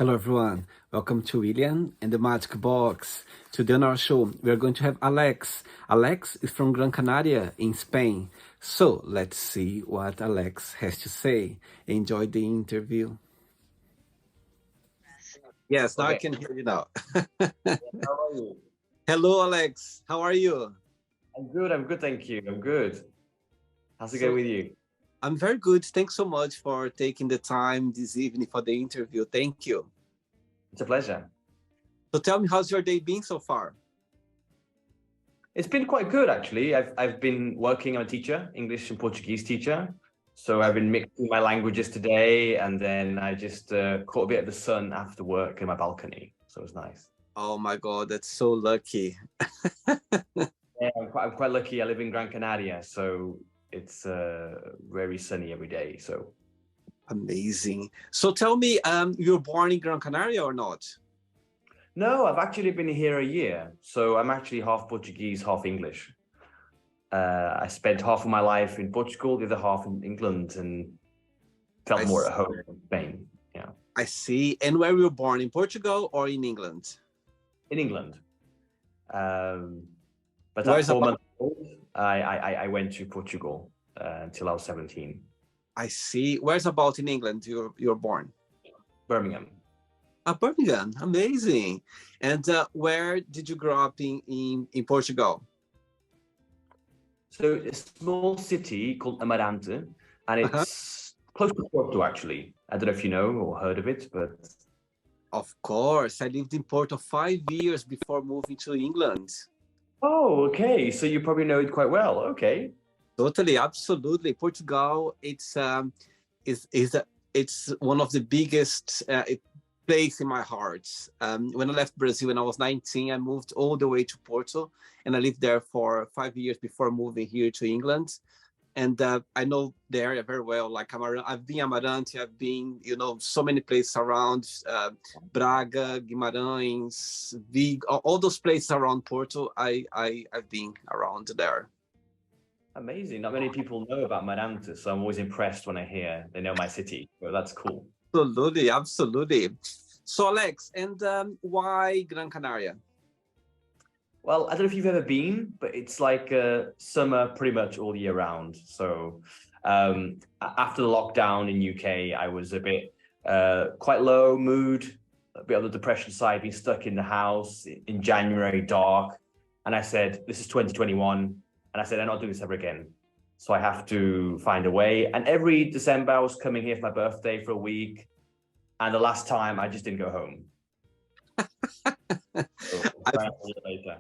Hello, everyone. Welcome to William and the Magic Box. Today on our show, we are going to have Alex. Alex is from Gran Canaria in Spain. So let's see what Alex has to say. Enjoy the interview. Yes, now I Okay. can hear you now. How are you? Hello, Alex. How are you? I'm good. I'm good. Thank you. I'm good. How's it going So with you? I'm very good. Thanks so much for taking the time this evening for the interview. Thank you. It's a pleasure. So tell me, how's your day been so far? It's been quite good, actually. I've been working. I'm a teacher, English and Portuguese teacher. So I've been mixing my languages today, and then I just caught a bit of the sun after work in my balcony. So it was nice. Oh my God, that's so lucky. Yeah, I'm quite lucky. I live in Gran Canaria, so it's very sunny every day. So Amazing. So tell me, you were born in Gran Canaria or not? no, I've actually been here a year. So I'm actually half Portuguese, half English. I spent half of my life in Portugal, the other half in England, and felt more at home in Spain. Yeah, I see. And where were you born, in Portugal or in England? in England. But at Where's 4 months about? old, I went to Portugal until I was 17. I see. Where's about in England you're born? Birmingham. Birmingham. Amazing. And where did you grow up in Portugal? So a small city called Amarante, and Uh-huh. it's close to Porto, actually. I don't know if you know or heard of it, but Of course. I lived in Porto 5 years before moving to England. oh, okay. So you probably know it quite well. Okay. Totally, absolutely. Portugal, it's one of the biggest place in my heart. When I left Brazil when I was 19, I moved all the way to Porto, and I lived there for 5 years before moving here to England. And I know the area very well. Like I've been Amarante, I've been, so many places around Braga, Guimarães, Vigo, all those places around Porto. I've been around there. Amazing. Not many people know about Maranta, so I'm always impressed when I hear they know my city. So that's cool. Absolutely, absolutely. So, Alex, and why Gran Canaria? Well, I don't know if you've ever been, but it's like summer pretty much all year round. So after the lockdown in UK, I was a bit quite low mood, a bit on the depression side, being stuck in the house in January, dark. And I said, this is 2021. And I said, I'm not doing this ever again. So I have to find a way. And every December, I was coming here for my birthday for a week. And the last time, I just didn't go home. So, later.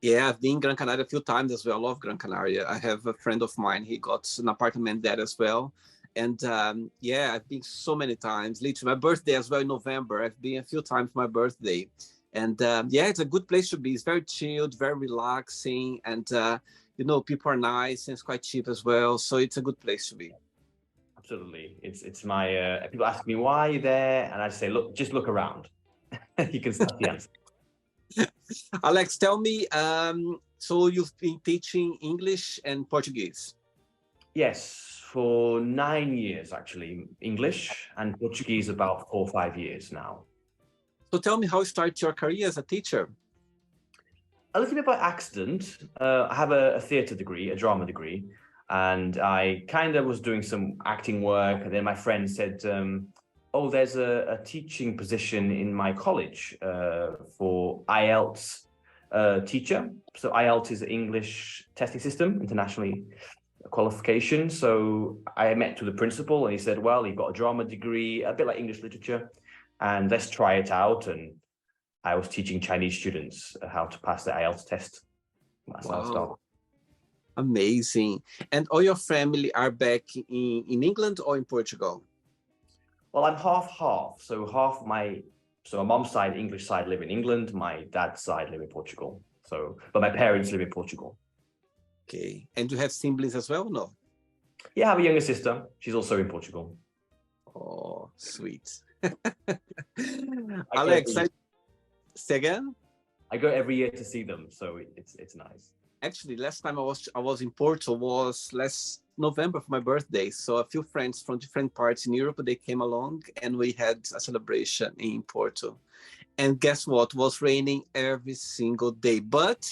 Yeah, I've been in Gran Canaria a few times as well. I love Gran Canaria. I have a friend of mine. He got an apartment there as well. And yeah, I've been so many times. Literally, my birthday as well in November. I've been a few times for my birthday. And yeah, it's a good place to be. It's very chilled, very relaxing. And, people are nice and it's quite cheap as well. So it's a good place to be. Absolutely. It's my, people ask me, why are you there? And I say, look, just look around. You can start the answer. Alex, tell me, so you've been teaching English and Portuguese? Yes, for 9 years, actually, English and Portuguese about 4 or 5 years now. So tell me how you started your career as a teacher. A little bit by accident. I have a theatre degree, a drama degree, and I kind of was doing some acting work. And then my friend said, oh, there's a teaching position in my college for IELTS teacher. So IELTS is an English testing system, internationally qualification. So I met with the principal and he said, well, you've got a drama degree, a bit like English literature, and let's try it out. And I was teaching Chinese students how to pass the IELTS test. That's how I started. Amazing. And all your family are back in England or in Portugal? Well, I'm half. So my mom's side, English side, live in England. My dad's side live in Portugal. But my parents live in Portugal. Okay. And you have siblings as well? No? Yeah, I have a younger sister. She's also in Portugal. Oh, sweet. Alex, say again? I go every year to see them, so it's nice. Actually, last time I was in Porto was last November for my birthday. So a few friends from different parts in Europe, they came along and we had a celebration in Porto. And guess what? It was raining every single day, but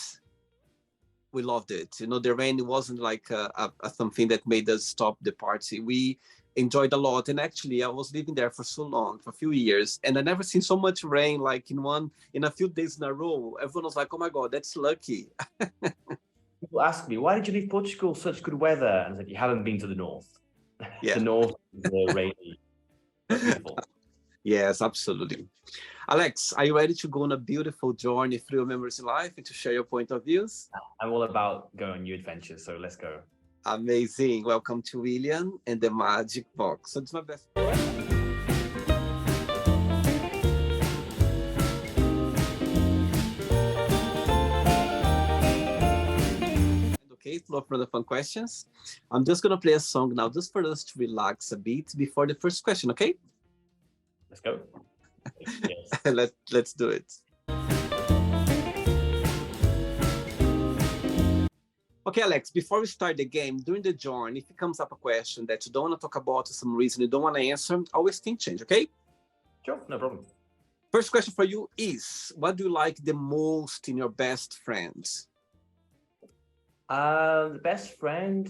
we loved it. You know, the rain wasn't like a something that made us stop the party. We enjoyed a lot. And actually, I was living there for so long, for a few years, and I never seen so much rain like in a few days in a row. Everyone was like, "Oh my God, that's lucky." People ask me, why did you leave Portugal? Such good weather. And I said, you haven't been to the north. Yeah. The north is rainy, but beautiful. Yes, absolutely. Alex, are you ready to go on a beautiful journey through your memories in life and to share your point of views? I'm all about going on new adventures, so let's go. Amazing. Welcome to William and the Magic Box. So it's my best. Okay, flow for the fun questions. I'm just gonna play a song now, just for us to relax a bit before the first question. Okay? Let's go. Yes. Let's do it. Okay, Alex, before we start the game, during the journey, if it comes up a question that you don't want to talk about for some reason, you don't want to answer, always think change, okay? Sure, no problem. First question for you is, what do you like the most in your best friends? The best friend,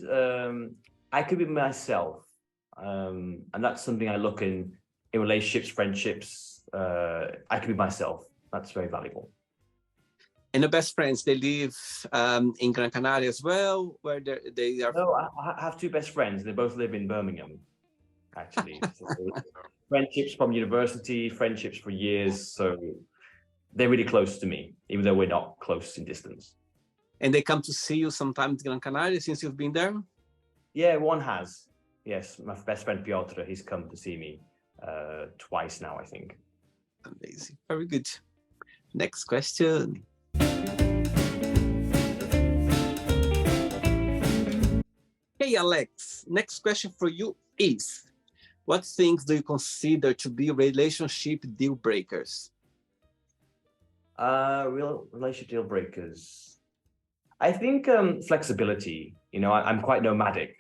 I could be myself. And that's something I look in relationships, friendships. I could be myself. That's very valuable. And your best friends, they live in Gran Canaria as well, where they are. No, I have two best friends. They both live in Birmingham, actually. So friendships from university, friendships for years. So they're really close to me, even though we're not close in distance. And they come to see you sometimes in Gran Canaria since you've been there? Yeah, one has. Yes, my best friend Piotr, he's come to see me twice now, I think. Amazing. Very good. Next question. Hey, Alex, next question for you is, what things do you consider to be relationship deal breakers? Real relationship deal breakers. I think flexibility. You know, I'm quite nomadic.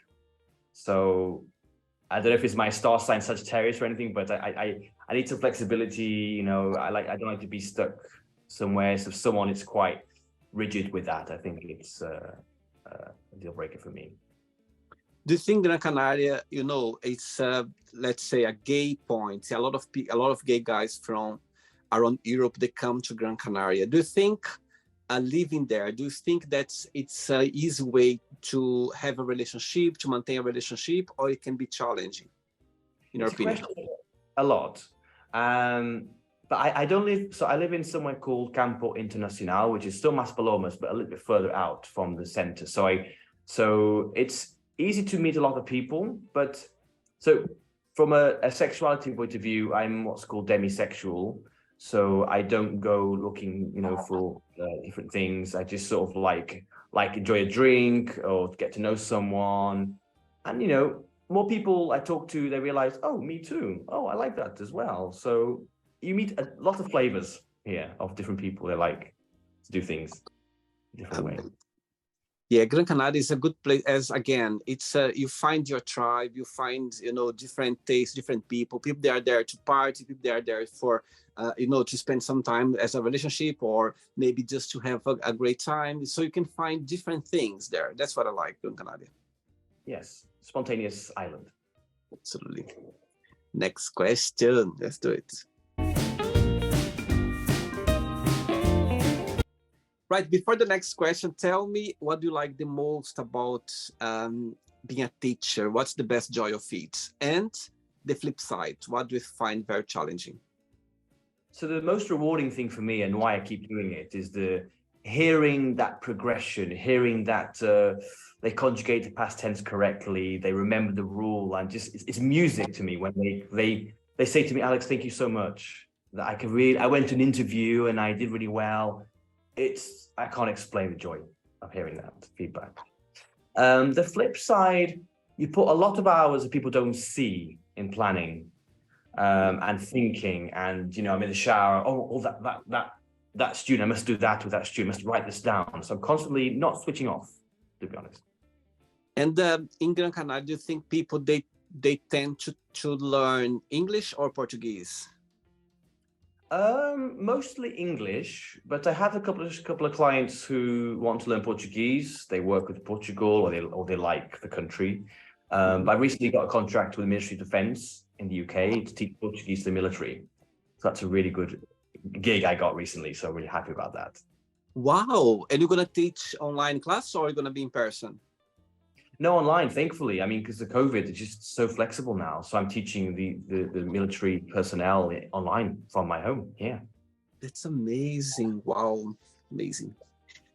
So I don't know if it's my star sign Sagittarius or anything, but I need some flexibility. You know, I don't like to be stuck somewhere. So if someone is quite rigid with that, I think it's a deal breaker for me. Do you think Gran Canaria, you know, it's let's say a gay point? A lot of gay guys from around Europe, they come to Gran Canaria. Do you think living there, do you think that it's an easy way to have a relationship, to maintain a relationship, or it can be challenging, in your opinion? A lot. But I don't live, so I live in somewhere called Campo Internacional, which is still Maspalomas, but a little bit further out from the center. So it's easy to meet a lot of people, but so from a sexuality point of view, I'm what's called demisexual. So I don't go looking, you know, for different things. I just sort of like enjoy a drink or get to know someone. And, you know, more people I talk to, they realize, oh, me too. Oh, I like that as well. So you meet a lot of flavors here of different people. They like to do things different ways. Yeah, Gran Canaria is a good place. As again, it's you find your tribe, you find, you know, different tastes, different people. People that are there to party, people that are there for you know, to spend some time as a relationship, or maybe just to have a great time. So you can find different things there. That's what I like, Gran Canaria. Yes, spontaneous island. Absolutely. Next question. Let's do it. Right, before the next question, tell me, what do you like the most about being a teacher? What's the best joy of it? And the flip side, what do you find very challenging? So the most rewarding thing for me, and why I keep doing it, is the hearing that progression, hearing that they conjugate the past tense correctly, they remember the rule, and just it's music to me when they say to me, Alex, thank you so much. That I went to an interview and I did really well. I can't explain the joy of hearing that feedback. The flip side, you put a lot of hours that people don't see in planning and thinking, and, you know, I'm in the shower, that that student, I must do that with that student, I must write this down. So I'm constantly not switching off, to be honest. And in Gran Canaria, do you think people, they tend to learn English or Portuguese? Mostly English, but I have a couple of clients who want to learn Portuguese. They work with Portugal, or they like the country. But I recently got a contract with the Ministry of Defence in the UK to teach Portuguese to the military. So that's a really good gig I got recently. So I'm really happy about that. Wow! And you're gonna teach online class, or are you gonna be in person? No, online, thankfully. I mean, because of COVID, it's just so flexible now. So I'm teaching the military personnel online from my home. Yeah. That's amazing. Wow, amazing.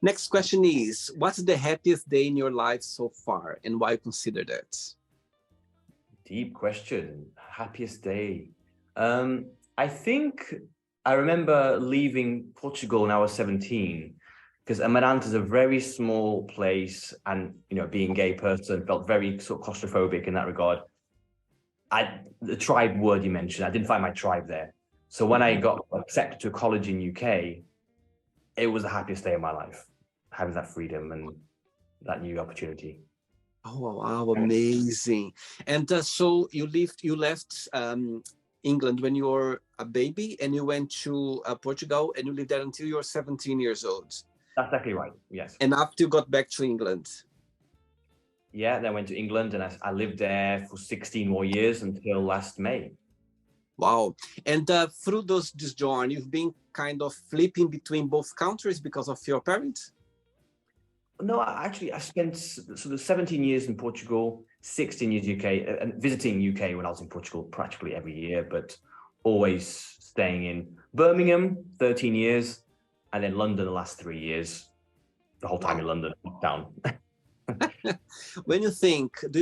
Next question is, what's the happiest day in your life so far, and why you consider that? Deep question. Happiest day. I think I remember leaving Portugal when I was 17, because Amarante is a very small place, and being a gay person felt very sort of claustrophobic in that regard. The tribe word you mentioned, I didn't find my tribe there. So when I got accepted to a college in UK, it was the happiest day of my life, having that freedom and that new opportunity. Oh wow, amazing! And so you left England when you were a baby, and you went to Portugal, and you lived there until you were 17 years old. That's exactly right. Yes. And after you got back to England. Yeah, then I went to England, and I lived there for 16 more years until last May. Wow. And through this journey, you've been kind of flipping between both countries because of your parents? No, actually, I spent sort of 17 years in Portugal, 16 years UK, and visiting UK when I was in Portugal practically every year, but always staying in Birmingham, 13 years, and then London the last 3 years, the whole time in London, lockdown. When you think, do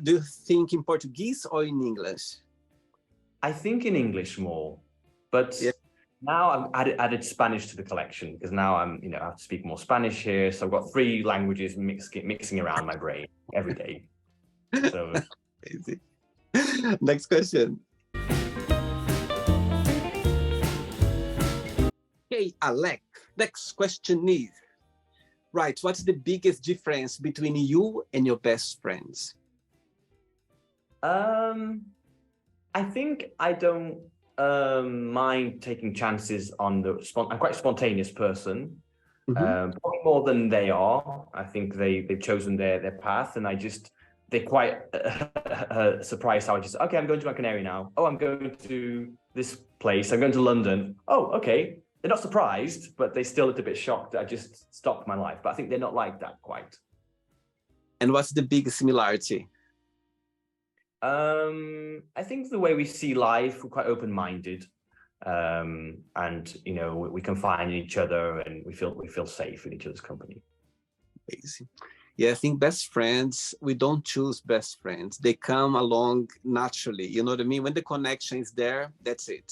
you think in Portuguese or in English? I think in English more, but yeah. Now I've added Spanish to the collection, because now I have to speak more Spanish here. So I've got 3 languages mixing around my brain every day. So easy. Next question. Okay, Alex, next question is, right, what's the biggest difference between you and your best friends? I think I don't mind taking chances on I'm quite a spontaneous person, probably more than they are. I think they've chosen their path, and they're quite surprised how I just, okay, I'm going to Gran Canaria now. Oh, I'm going to this place. I'm going to London. Oh, okay. They're not surprised, but they're still a little bit shocked that I just stopped my life. But I think they're not like that quite. And what's the biggest similarity? I think the way we see life, we're quite open-minded, and we confide in each other, and we feel safe in each other's company. Amazing. Yeah, I think best friends, we don't choose best friends. They come along naturally. You know what I mean? When the connection is there, that's it.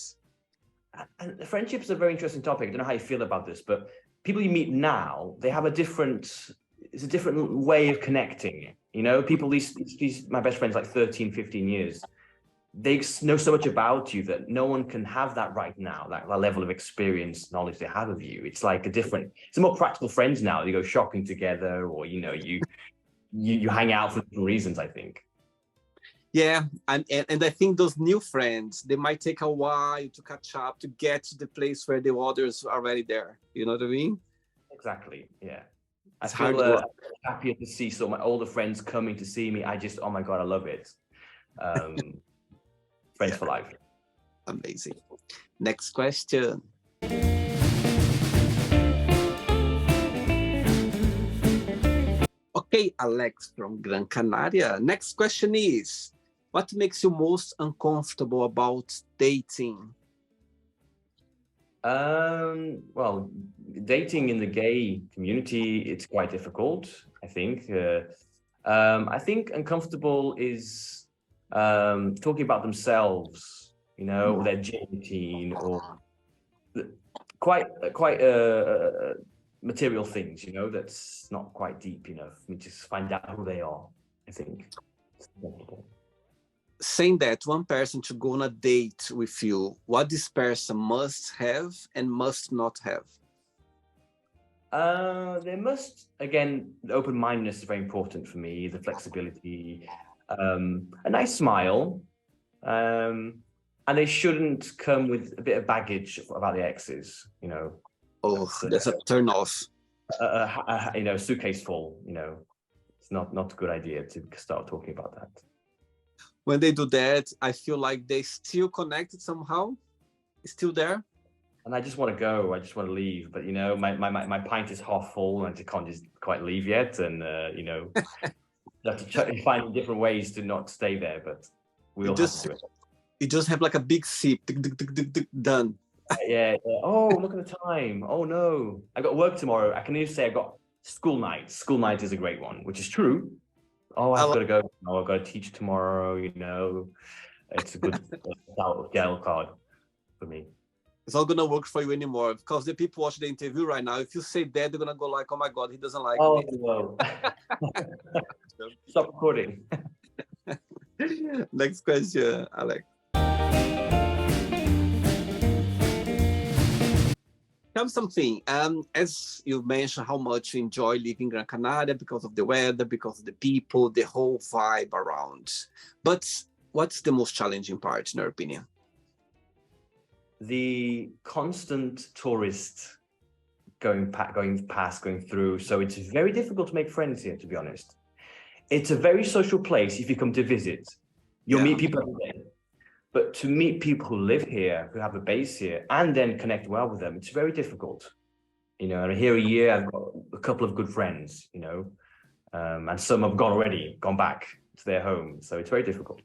And friendship is a very interesting topic. I don't know how you feel about this, but people you meet now, they have a different way of connecting. People, these my best friends, like 13, 15 years, they know so much about you that no one can have that right now, that level of experience, knowledge they have of you. It's like it's a more practical friends now. You go shopping together, or, you hang out for different reasons, I think. Yeah, and I think those new friends, they might take a while to catch up, to get to the place where the others are already there. You know what I mean? Exactly, yeah. I feel happier to see some of my older friends coming to see me. Oh my God, I love it. Friends for life. Amazing. Next question. Okay, Alex from Gran Canaria. Next question is, what makes you most uncomfortable about dating? Well, dating in the gay community, it's quite difficult, I think. I think uncomfortable is talking about themselves, their gym routine, or quite material things, that's not quite deep enough. We just find out who they are, I think. Saying that one person to go on a date with you, what this person must have and must not have? There must, again, the open-mindedness is very important for me, the flexibility, a nice smile, and they shouldn't come with a bit of baggage about the exes, you know. Oh, that's a turn off. You know, suitcase full, you know, it's not a good idea to start talking about that. When they do that, I feel like they still connected somehow, still there. And I just want to go. I just want to leave. But you know, my pint is half full, and I can't just quite leave yet. And you know, you have to find different ways to not stay there. But we'll have to do it. You just have like a big sip, done. Yeah. Oh, look at the time. Oh no, I got work tomorrow. I can even say I got school night. School night is a great one, which is true. Oh, I've got to go. Oh, I've got to teach tomorrow. You know, it's a good gel card for me. It's not gonna work for you anymore because the people watching the interview right now, if you say that, they're gonna go like, "Oh my God, he doesn't like me." No. Stop recording. Next question, Alex. Tell me something. As you mentioned, how much you enjoy living in Gran Canaria because of the weather, because of the people, the whole vibe around. But what's the most challenging part, in your opinion? The constant tourists going through. So it's very difficult to make friends here, to be honest. It's a very social place. If you come to visit, you'll meet people every day. But to meet people who live here, who have a base here, and then connect well with them, it's very difficult. You know, and here a year, I've got a couple of good friends, you know, and some have gone back to their home. So it's very difficult.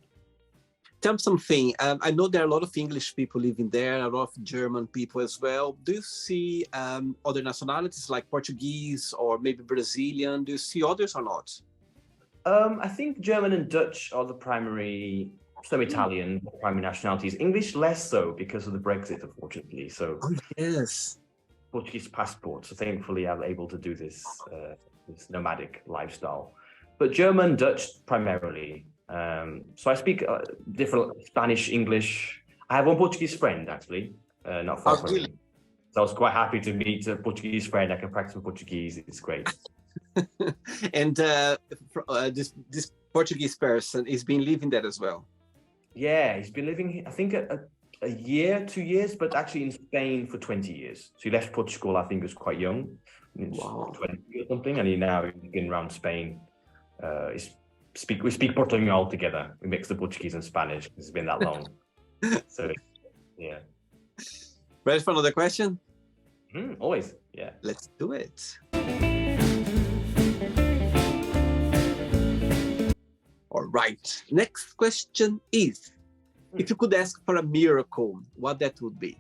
Tell me something. I know there are a lot of English people living there, a lot of German people as well. Do you see other nationalities like Portuguese or maybe Brazilian? Do you see others or not? I think German and Dutch are the primary, some Italian primary nationalities. English less so because of the Brexit, unfortunately. So yes, Portuguese passport. So thankfully, I'm able to do this nomadic lifestyle. But German, Dutch primarily. So I speak different Spanish, English. I have one Portuguese friend actually, not far from me. So I was quite happy to meet a Portuguese friend. I can practice my Portuguese. It's great. And this Portuguese person is been living there as well. Yeah, he's been living, I think, a year, 2 years, but actually in Spain for 20 years. So he left Portugal, I think, he was quite young, 20 or something, and he's been around Spain. We speak Portuguese together. We mix the Portuguese and Spanish. It's been that long. So, yeah. Ready for another question? Always, yeah. Let's do it. All right. Next question is, if you could ask for a miracle, what that would be?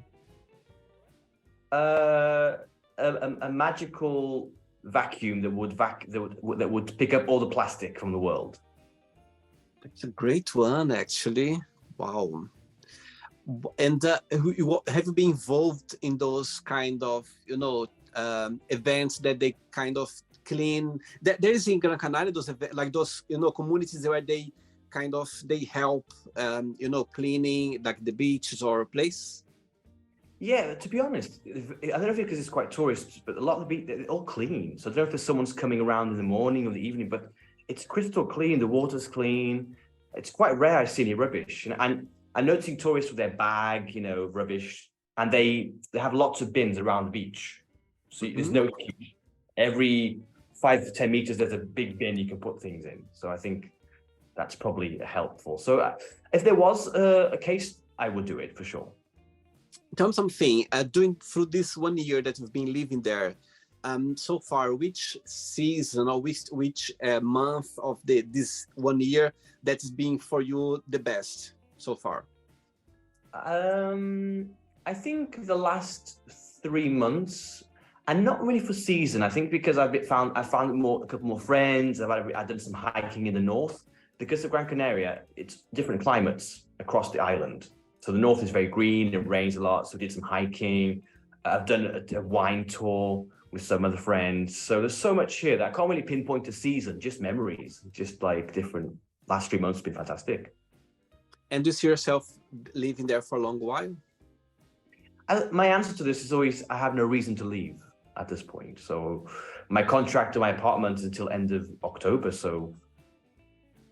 A magical vacuum that would pick up all the plastic from the world. It's a great one, actually. Wow. And have you been involved in those kind of, events that they kind of clean? There is in Gran Canaria those like those, communities where they help, cleaning like the beaches or a place. Yeah, to be honest, I don't know if it's because it's quite tourist, but a lot of the beach, they're all clean. So I don't know if there's someone's coming around in the morning or the evening, but it's crystal clean. The water's clean. It's quite rare I see any rubbish. And I'm noticing tourists with their bag, rubbish, and they have lots of bins around the beach. So there's no excuse. Every 5 to 10 meters, there's a big bin you can put things in. So I think that's probably helpful. So if there was a case, I would do it for sure. Tell me something, through this 1 year that you've been living there, so far, which season or which month of this 1 year that's been for you the best so far? I think the last 3 months, and not really for season. I think because I found a couple more friends. I've done some hiking in the north. Because of Gran Canaria, it's different climates across the island. So the north is very green, it rains a lot, so we did some hiking. I've done a wine tour with some other friends. So there's so much here that I can't really pinpoint a season, just memories, just like different. Last 3 months have been fantastic. And do you see yourself living there for a long while? My answer to this is always, I have no reason to leave. at this point. So my contract to my apartment is until end of October. So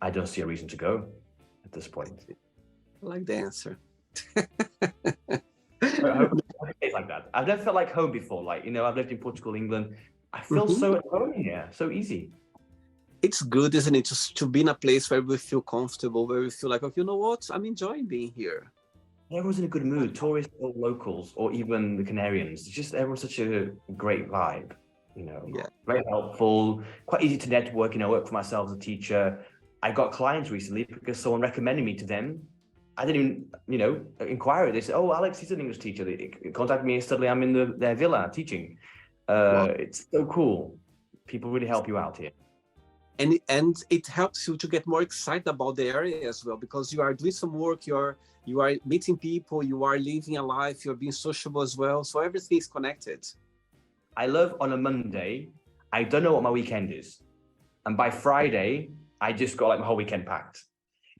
I don't see a reason to go at this point. I like the answer. It's like that. I've never felt like home before. Like, I've lived in Portugal, England. I feel so at home here. So easy. It's good, isn't it, to be in a place where we feel comfortable, where we feel like, oh, you know what, I'm enjoying being here. Everyone's in a good mood, tourists or locals, or even the Canarians. It's just everyone's such a great vibe, Yeah. Very helpful, quite easy to network. I work for myself as a teacher. I got clients recently because someone recommended me to them. I didn't even, inquire. They said, oh, Alex, he's an English teacher. They contacted me instantly. I'm in their villa teaching. Wow. It's so cool. People really help you out here. And it helps you to get more excited about the area as well, because you are doing some work, you are meeting people, you are living a life, you're being sociable as well. So everything is connected. I love on a Monday, I don't know what my weekend is. And by Friday, I just got like my whole weekend packed.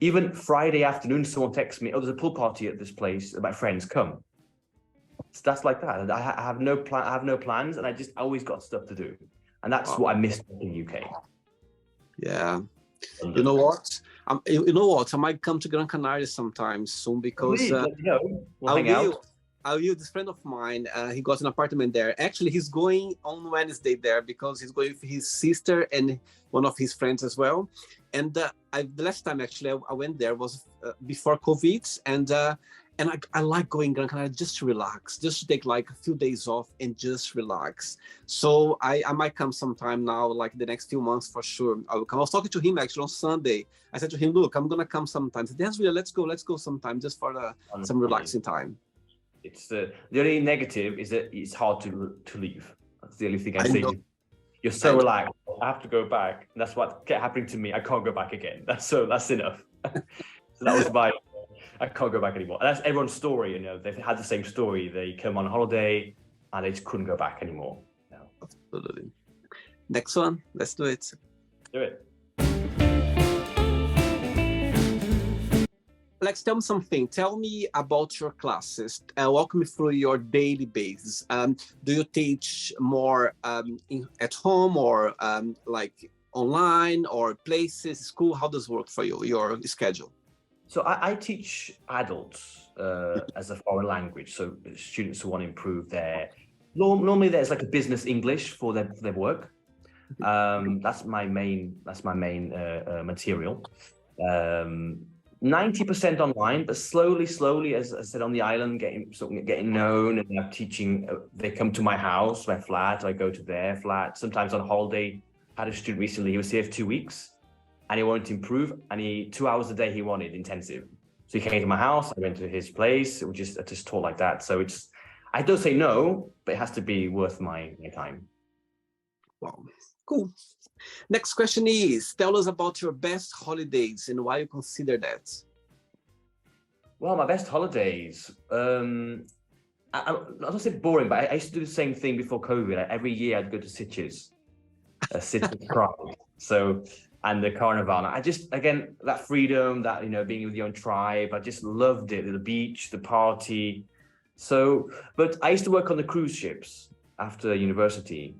Even Friday afternoon, someone texts me, oh, there's a pool party at this place, my friends, come. So that's like that. I have no plans, and I always got stuff to do. And that's what I missed in the UK. Yeah. You know what? I might come to Gran Canaria sometime soon, because we'll hang out. This friend of mine, he got an apartment there. Actually, he's going on Wednesday there because he's going with his sister and one of his friends as well. And the last time actually I went there was before COVID, and I like going Gran Canaria just to relax, just to take like a few days off and just relax. So I might come sometime now, like the next few months for sure. I will come. I was talking to him actually on Sunday. I said to him, look, I'm gonna come sometime. He said, yes, really, let's go sometime just for some relaxing time. It's the only negative is that it's hard to leave. That's the only thing I say. You're so relaxed. I have to go back. And that's what kept happening to me. I can't go back again. That's enough. So that was I can't go back anymore. And that's everyone's story. They've had the same story. They come on holiday and they just couldn't go back anymore. No. Absolutely. Next one. Let's do it. Do it. Alex, tell me something. Tell me about your classes. Walk me through your daily basis. Do you teach more at home, or like online, or places, school? How does it work for you, your schedule? So I teach adults as a foreign language. So students who want to improve normally there's like a business English for their work. That's my main material. 90% online, but slowly, as I said, on the island, getting known, and I'm teaching. They come to my house, my flat. I go to their flat. Sometimes on holiday. I had a student recently. He was here for 2 weeks, and he wanted to improve. And 2 hours a day he wanted intensive. So he came to my house. I went to his place. I just taught like that. So I don't say no, but it has to be worth my time. Wow, cool. Next question is, tell us about your best holidays and why you consider that. Well, my best holidays, I don't say boring, but I used to do the same thing before COVID. Every year I'd go to Sitges, Pride. So, and the Carnival. I just, again, that freedom, that, being with your own tribe, I just loved it. The beach, the party. So, but I used to work on the cruise ships after university.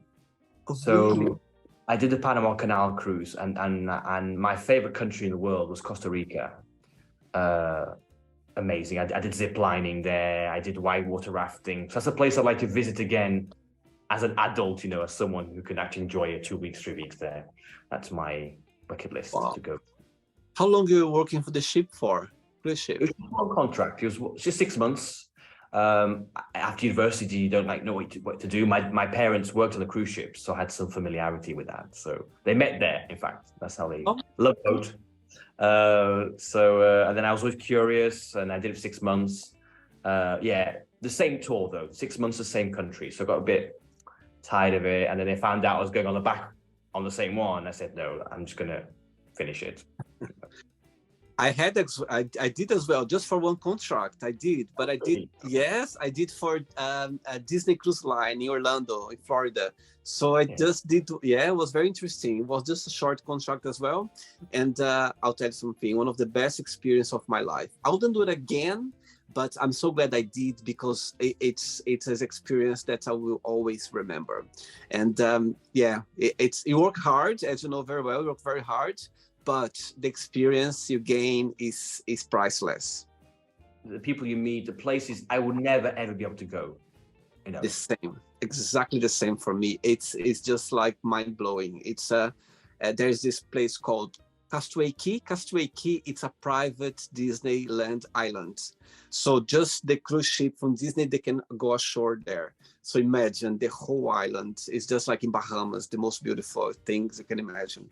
So I did the Panama Canal cruise, and my favorite country in the world was Costa Rica. Amazing. I did zip lining there. I did whitewater rafting. So that's a place I'd like to visit again as an adult, as someone who can actually enjoy it 2 weeks, 3 weeks there. That's my bucket list to go. How long were you working for the ship for? Cruise ship? It was one contract. It was just 6 months. After university, you don't know what to do. My parents worked on the cruise ships, so I had some familiarity with that. So they met there, in fact. That's how they love boat. And then I was always curious, and I did it for 6 months. The same tour though, 6 months, the same country. So I got a bit tired of it, and then they found out I was going on the same one. I said, no, I'm just gonna finish it. I did as well, just for one contract. I did for a Disney Cruise Line in Orlando, in Florida. So I just did, it was very interesting. It was just a short contract as well. And I'll tell you something, one of the best experience of my life. I wouldn't do it again, but I'm so glad I did, because it's an experience that I will always remember. And you work hard, as you know very well. You work very hard, but the experience you gain is priceless. The people you meet, the places I would never ever be able to go. You know, The same, exactly the same for me. It's just like mind blowing. There's this place called Castaway Cay. Castaway Cay, it's a private Disneyland island. So just the cruise ship from Disney, they can go ashore there. So imagine the whole island is just like in Bahamas, the most beautiful things you can imagine.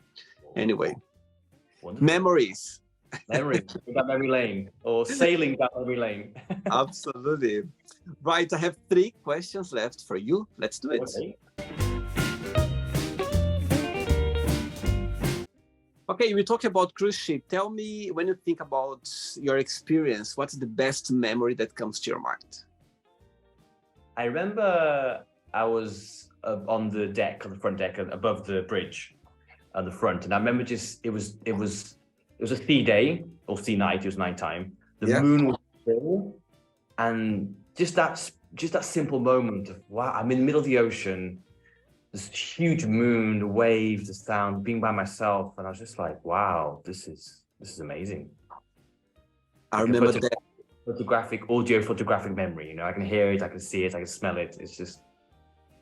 Anyway, wonderful. Memories. Memories, down memory lane, or sailing down memory lane. Absolutely. Right, I have 3 questions left for you. Let's do it. Okay. Okay, we talked about cruise ship. Tell me, when you think about your experience, what's the best memory that comes to your mind? I remember I was on the deck, on the front deck, above the bridge at the front, and I remember it was a sea day or sea night. It was nighttime. The moon was full, and just that simple moment of, wow, I'm in the middle of the ocean. This huge moon, the waves, the sound, being by myself, and I was just like, wow, this is amazing. I remember that. Audio photographic memory. You know, I can hear it, I can see it, I can smell it. It's just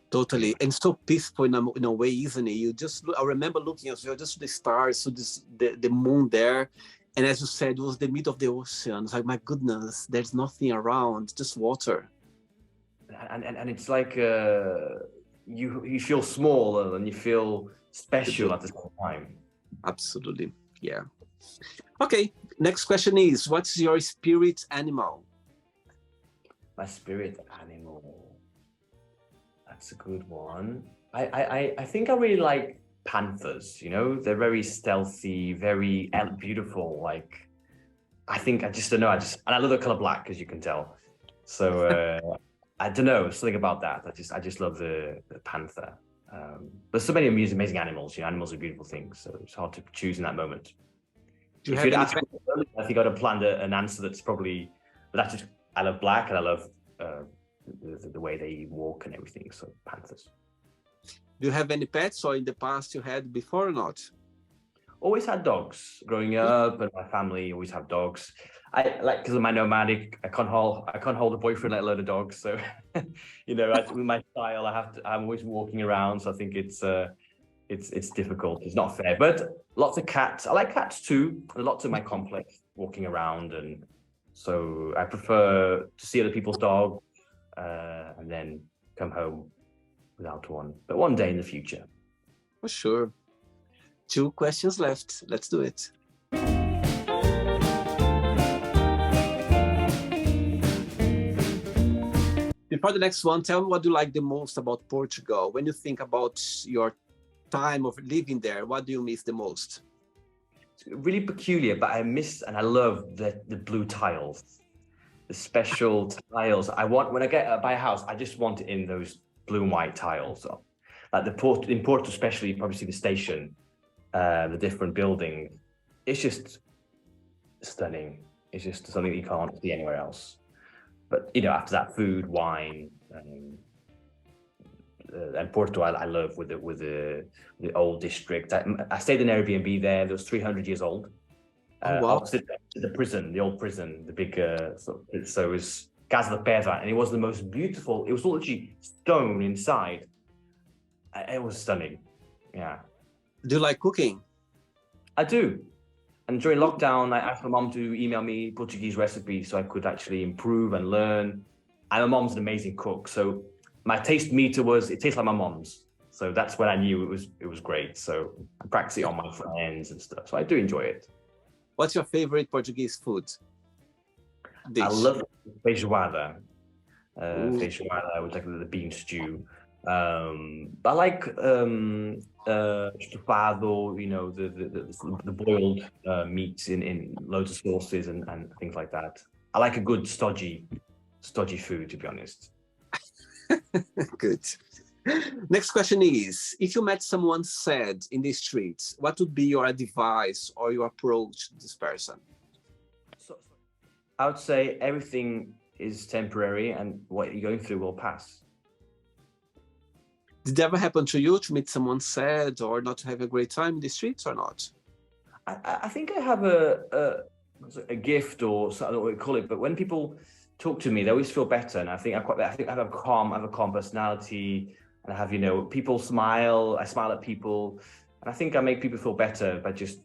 totally, and so peaceful in a way, isn't it? I remember looking as well, just the stars, so the moon there, and as you said, it was the middle of the ocean. It's like, my goodness, there's nothing around, just water. And it's like you feel small and you feel special at the same time. Absolutely, yeah. Okay, next question is, what's your spirit animal? My spirit animal. That's a good one. I think I really like panthers. You know, they're very stealthy, very beautiful. Like, I don't know. And I love the color black, as you can tell. So I don't know, something about that. I just love the panther. There's so many amazing animals. You know, animals are beautiful things. So it's hard to choose in that moment. If you'd asked me earlier, I think I'd have planned an answer that's probably, but that's just, I love black and I love the way they walk and everything. So panthers. Do you have any pets, or in the past you had before or not? Always had dogs growing up, and my family always have dogs. I like, because of my nomadic, I can't hold a boyfriend, let alone a dog. So, you know, with my style, I'm always walking around. So I think it's difficult. It's not fair, but lots of cats. I like cats too. Lots of my complex walking around, and so I prefer to see other people's dogs and then come home without one. But one day in the future, for sure. 2 questions left. Let's do it. Before the next one, tell me what you like the most about Portugal. When you think about your time of living there, what do you miss the most? It's really peculiar, but I miss and I love the blue tiles, the special tiles. When I buy a house, I just want it in those blue and white tiles. So, like in Porto especially, you probably see the station, the different buildings. It's just stunning. It's just something that you can't see anywhere else. But, you know, after that, food, wine, and Porto, I love with the old district. I stayed in an Airbnb there. That was 300 years old. Oh, wow. Opposite the prison, the old prison, the big. So it was Casa de Pedra, and it was the most beautiful. It was literally stone inside. It was stunning. Yeah. Do you like cooking? I do. And during lockdown, I asked my mom to email me Portuguese recipes so I could actually improve and learn. And my mom's an amazing cook. So my taste meter it tastes like my mom's. So that's when I knew it was great. So I practice it on my friends and stuff. So I do enjoy it. What's your favorite Portuguese food dish? I love feijoada. Feijoada with like the bean stew. I like estofado, you know, the boiled meats in loads of sauces and things like that. I like a good stodgy food, to be honest. Good. Next question is, if you met someone sad in the streets, what would be your advice or your approach to this person? I would say everything is temporary and what you're going through will pass. Did it ever happen to you to meet someone sad or not to have a great time in the streets or not? I think I have a gift or something, I don't know what you call it, but when people talk to me, they always feel better. And I think I have a calm personality, and I have, people smile, I smile at people, and I think I make people feel better by just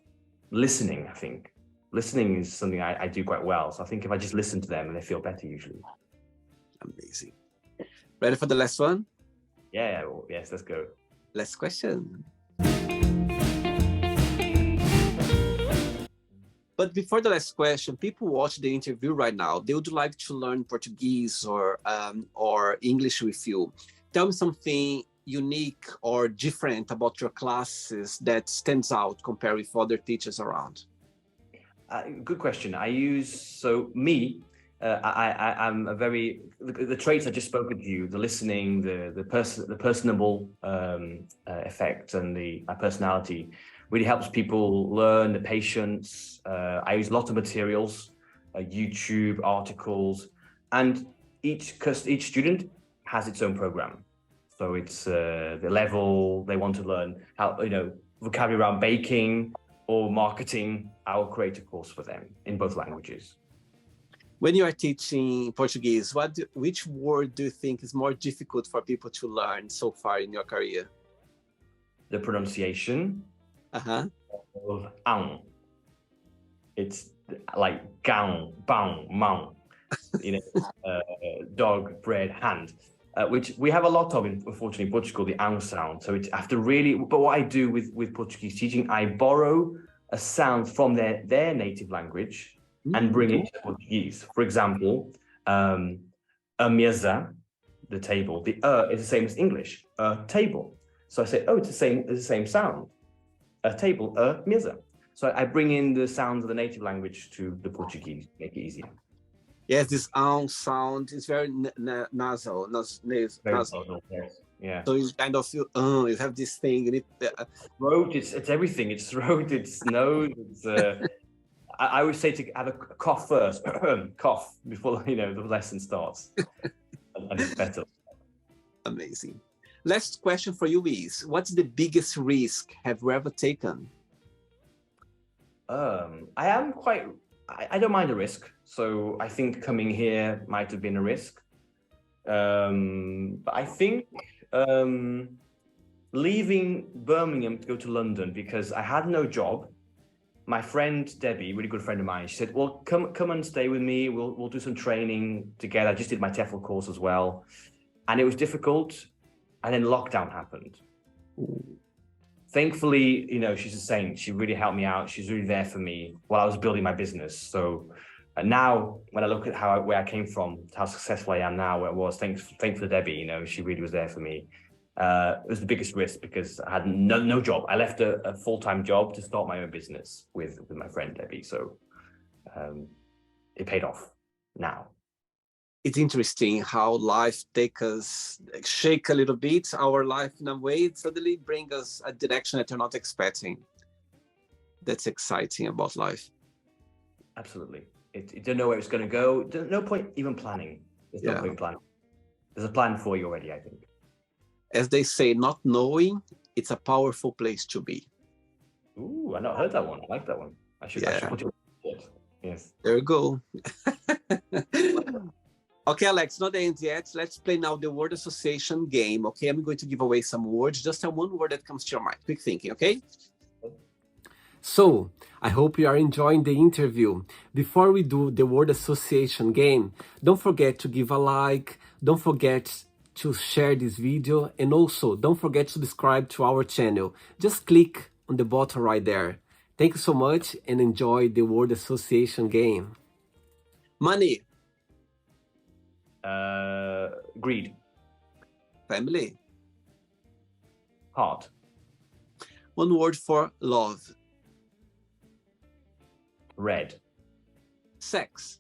listening. I think listening is something I do quite well. So I think if I just listen to them, and they feel better usually. Amazing. Ready for the last one? Yeah, well, yes, let's go. Last question. But before the last question, people watch the interview right now. They would like to learn Portuguese or English with you. Tell me something unique or different about your classes that stands out compared with other teachers around. Good question. I'm a very, the traits I just spoke to you, the listening, the personable effect, and my personality really helps people learn, the patience. I use a lot of materials, YouTube articles, and each student has its own program. So it's the level they want to learn, how, vocabulary around baking or marketing. I will create a course for them in both languages. When you are teaching Portuguese, which word do you think is more difficult for people to learn so far in your career? The pronunciation of ang. It's like gang, bang, mang, dog, bread, hand, which we have a lot of, unfortunately, in Portugal, the ang sound. So it's after really, but what I do with Portuguese teaching, I borrow a sound from their native language and bring it to Portuguese. For example, a mesa, the table. The is the same as English, a table. So I say, oh, it's the same sound. A table, a mesa. So I bring in the sounds of the native language to the Portuguese, make it easier. Yes, this sound is very nasal. Nasal, yes. Yeah. So you kind of feel, you have this thing. Throat, it's everything. It's throat, it's nose, it's... I always say to have a cough first, cough before the lesson starts, and it's better. Amazing. Last question for you is: what's the biggest risk have you ever taken? I don't mind a risk, so I think coming here might have been a risk. But I think leaving Birmingham to go to London because I had no job. My friend Debbie, really good friend of mine, she said, well, come and stay with me. We'll do some training together. I just did my TEFL course as well. And it was difficult. And then lockdown happened. Thankfully, she's a saint. She really helped me out. She's really there for me while I was building my business. So now when I look at where I came from, how successful I am now, where I was, thanks to Debbie, she really was there for me. It was the biggest risk because I had no job. I left a full-time job to start my own business with my friend Debbie. So it paid off now. It's interesting how life takes us, shake a little bit our life in a way, it suddenly brings us a direction that you're not expecting. That's exciting about life. Absolutely. You don't know where it's going to go. There's no point even planning. There's no point planning. There's a plan for you already, I think. As they say, not knowing, it's a powerful place to be. Ooh, I've not heard that one. I like that one. I should put it. Yes. There you go. Okay, Alex, not the end yet. Let's play now the word association game. Okay, I'm going to give away some words. Just tell one word that comes to your mind. Quick thinking, okay? So, I hope you are enjoying the interview. Before we do the word association game, don't forget to give a like. Don't forget to share this video. And also, don't forget to subscribe to our channel. Just click on the button right there. Thank you so much and enjoy the word association game. Money. Greed. Family. Heart. One word for love. Red. Sex.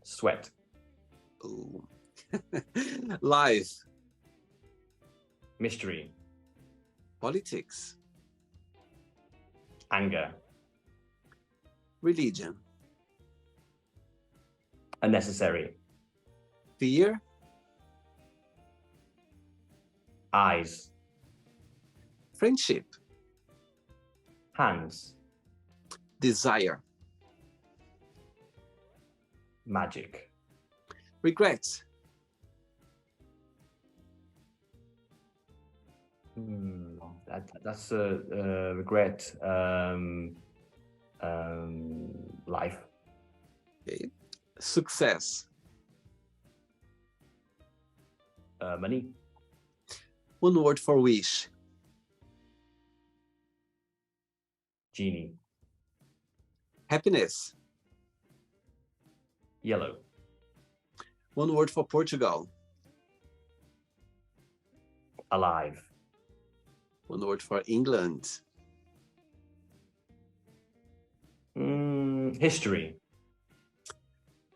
Sweat. Ooh. Life. Mystery. Politics. Anger. Religion. Unnecessary. Fear. Eyes. Friendship. Hands. Desire. Magic. Regret. That's a regret. Life. Okay. Success. Money. One word for wish. Genie. Happiness. Yellow. One word for Portugal. Alive. One word for England. History.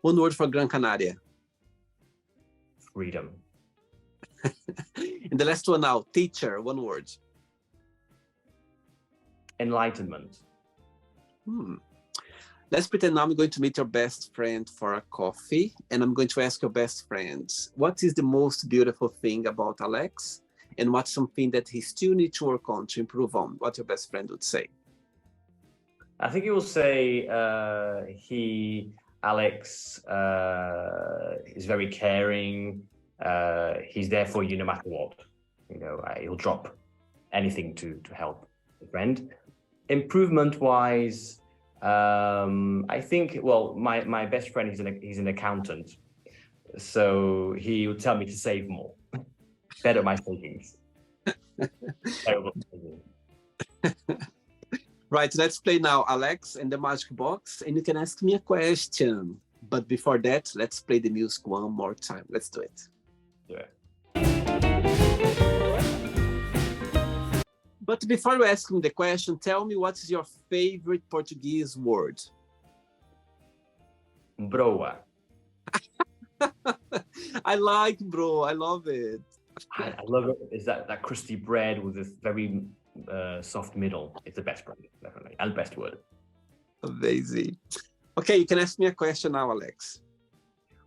One word for Gran Canaria. Freedom. And the last one now, teacher, one word. Enlightenment. Let's pretend now I'm going to meet your best friend for a coffee, and I'm going to ask your best friend, what is the most beautiful thing about Alex? And what's something that he still needs to work on to improve on? What your best friend would say? I think he will say Alex is very caring. He's there for you no matter what. You know, he'll drop anything to help a friend. Improvement-wise, I think, well, my best friend, he's an accountant. So he would tell me to save more. Better my savings. Right, let's play now, Alex, and the magic box, and you can ask me a question. But before that, let's play the music one more time. Let's do it. Yeah. But before you ask me the question, tell me what's your favorite Portuguese word? Broa. I like bro, I love it. I love it. Is that crusty bread with this very soft middle? It's the best bread, definitely, and best word. Amazing. Okay, you can ask me a question now, Alex.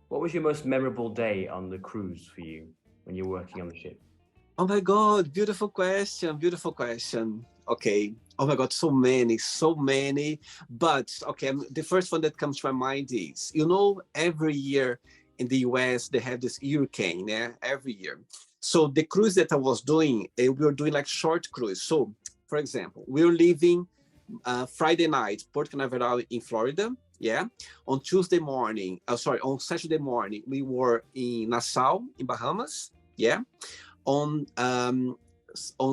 What was your most memorable day on the cruise for you when you're working on the ship? Oh my God, beautiful question, beautiful question. Okay, oh my God, so many. But okay, the first one that comes to my mind is, you know, every year in the US, they have this hurricane, yeah, every year. So the cruise that I was doing, we were doing like short cruise. So for example, we were leaving Friday night, Port Canaveral in Florida, yeah. On Saturday morning, we were in Nassau, in Bahamas, yeah. On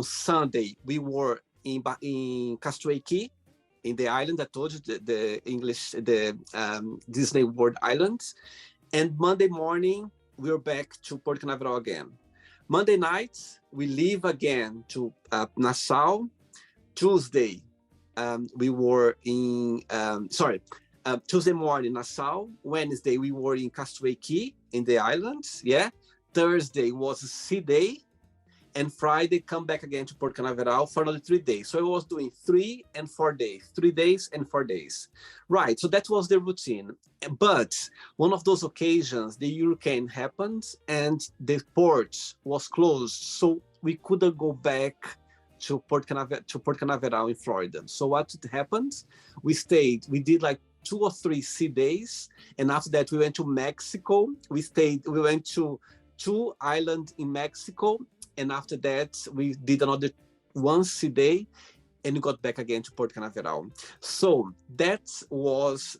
Sunday, we were in Castaway Cay, in the island I told you, the Disney World Island. And Monday morning, we were back to Port Canaveral again. Monday night, we leave again to Nassau. Tuesday, we were in, Tuesday morning, Nassau. Wednesday, we were in Castaway Cay in the islands, yeah. Thursday was a sea day. And Friday, come back again to Port Canaveral for another 3 days. So I was doing 3 and 4 days, 3 days and 4 days. Right, so that was the routine. But one of those occasions, the hurricane happened and the port was closed. So we couldn't go back to Port Canaveral in Florida. So what happened? We did like 2 or 3 sea days. And after that, we went to Mexico. We went to 2 islands in Mexico. And after that, we did another 1 sea day and we got back again to Port Canaveral. So that was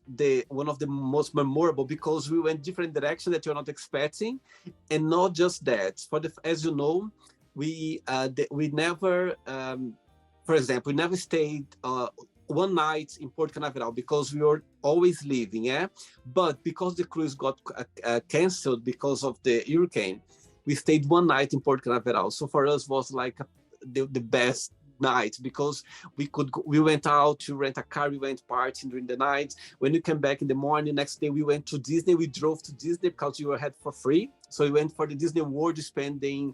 one of the most memorable because we went different directions that you're not expecting. And not just that, as you know, we never, for example, we never stayed 1 night in Port Canaveral because we were always leaving, yeah? But because the cruise got canceled because of the hurricane, we stayed 1 night in Port Canaveral. So for us was like the best night because we went out to rent a car, we went partying during the night. When we came back in the morning, next day we went to Disney. We drove to Disney because we were had for free. So we went for the Disney World, spending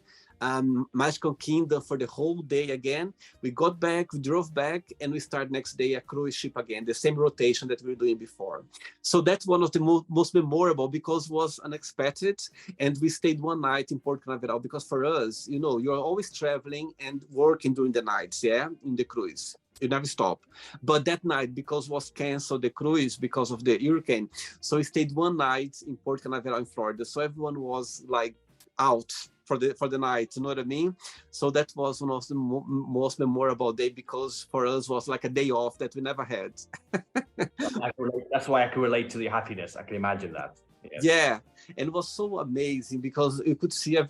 Magical Kingdom for the whole day again. We got back, we drove back, and we start next day a cruise ship again, the same rotation that we were doing before. So that's one of the most memorable because it was unexpected, and we stayed one night in Port Canaveral because for us, you know, you're always traveling and working during the nights, yeah, in the cruise. You never stop. But that night, because was canceled the cruise because of the hurricane, so we stayed one night in Port Canaveral in Florida. So everyone was like out for the night, you know what I mean? So that was one of the most memorable day because for us was like a day off that we never had. That's why I can relate to the happiness. I can imagine that. Yes. Yeah, and it was so amazing because you could see. I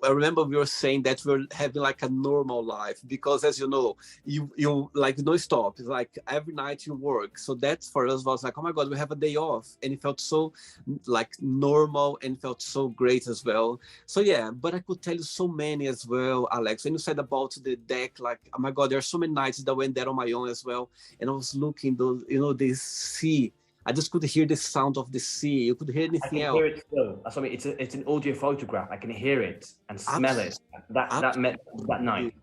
remember we were saying that we're having like a normal life because, as you know, you like no stop. It's like every night you work. So that for us was like, oh my God, we have a day off, and it felt so like normal and felt so great as well. So yeah, but I could tell you so many as well, Alex. When you said about the deck, like oh my God, there are so many nights that I went there on my own as well, and I was looking those, you know, this sea. I just could hear the sound of the sea. You could hear anything else. I can hear it still. I mean, it's an audio photograph. I can hear it and smell it. That night.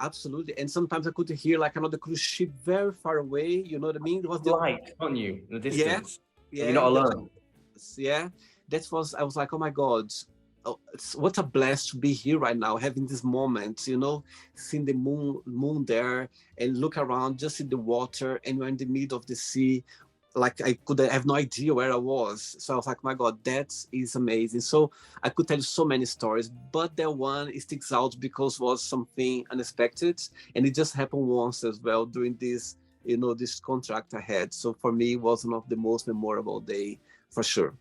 Absolutely. And sometimes I could hear like another cruise ship very far away. You know what I mean? It was the light, aren't you? In the distance. Yeah. You're not alone. Yeah. I was like, oh my God. Oh, what a blast to be here right now, having this moment, you know, seeing the moon there and look around, just in the water, and we're in the middle of the sea. Like I have no idea where I was. So I was like, my God, that is amazing. So I could tell you so many stories, but that one sticks out because it was something unexpected. And it just happened once as well during this, you know, this contract I had. So for me, it was one of the most memorable day for sure.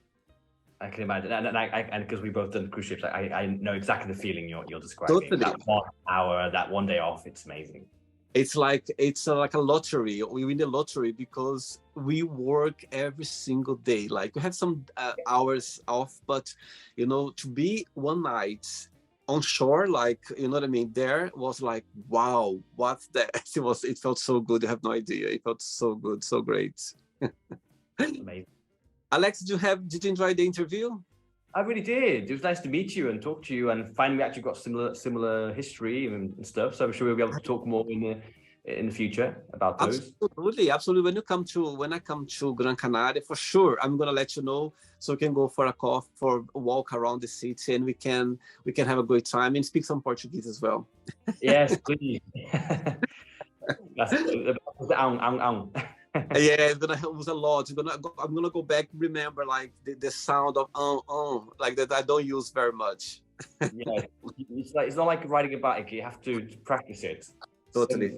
I can imagine. And because we both done cruise ships, I know exactly the feeling you're describing. Totally. That 1 hour, that one day off, it's amazing. It's like a lottery. We win the lottery because we work every single day. Like we have some hours off, but you know, to be one night on shore, like you know what I mean, there was like, wow, what's that? It felt so good. You have no idea. It felt so good, so great. Amazing. Alex, did you enjoy the interview? I really did. It was nice to meet you and talk to you, and finally we actually got similar history and stuff. So I'm sure we'll be able to talk more in the future about those. Absolutely. When I come to Gran Canaria, for sure, I'm gonna let you know so we can go for a coffee, for a walk around the city, and we can have a great time and speak some Portuguese as well. Yes, please. Yeah, it's gonna help us a lot. I'm gonna go back, remember like the sound of like that I don't use very much. Yeah, it's not like riding a bike. You have to practice it. Totally.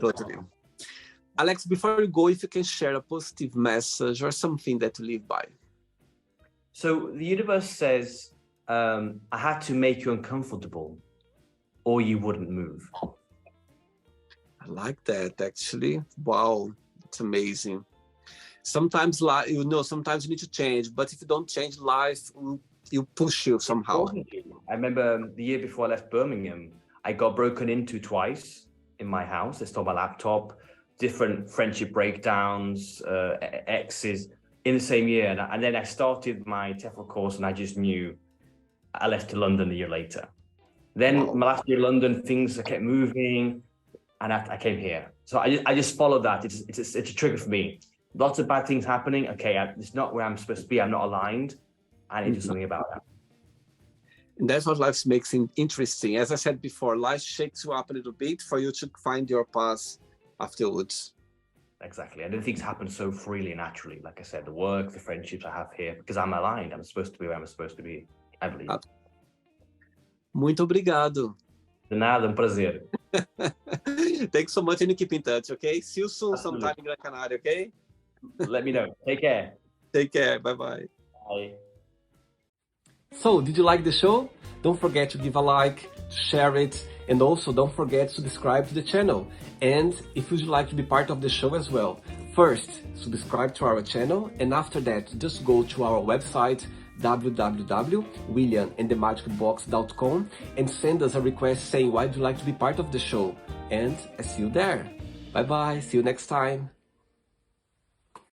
Alex, before we go, if you can share a positive message or something that you live by. So the universe says, I had to make you uncomfortable or you wouldn't move. I like that, actually. Wow. It's amazing. Sometimes sometimes you need to change, but if you don't change, life will push you somehow. I remember the year before I left Birmingham, I got broken into twice in my house. They stole my laptop, different friendship breakdowns, exes in the same year. And then I started my TEFL course and I just knew. I left to London a year later. Then my last year in London, things kept moving and I came here. So I just followed that. It's a trigger for me. Lots of bad things happening. Okay, it's not where I'm supposed to be. I'm not aligned. I need to do something about that. And that's what life makes it interesting. As I said before, life shakes you up a little bit for you to find your path afterwards. Exactly. And then things happen so freely and naturally. Like I said, the work, the friendships I have here, because I'm aligned. I'm supposed to be where I'm supposed to be, I believe. Muito obrigado. De nada, prazer. Thanks so much and keep in touch, okay? See you soon sometime in Gran Canaria, okay? Let me know. Take care. Take care. Bye-bye. Bye. So, did you like the show? Don't forget to give a like, to share it, and also don't forget to subscribe to the channel. And if you'd like to be part of the show as well, first, subscribe to our channel, and after that, just go to our website, www.williamandthemagicbox.com, and send us a request saying why would you like to be part of the show. And I see you there. Bye-bye. See you next time.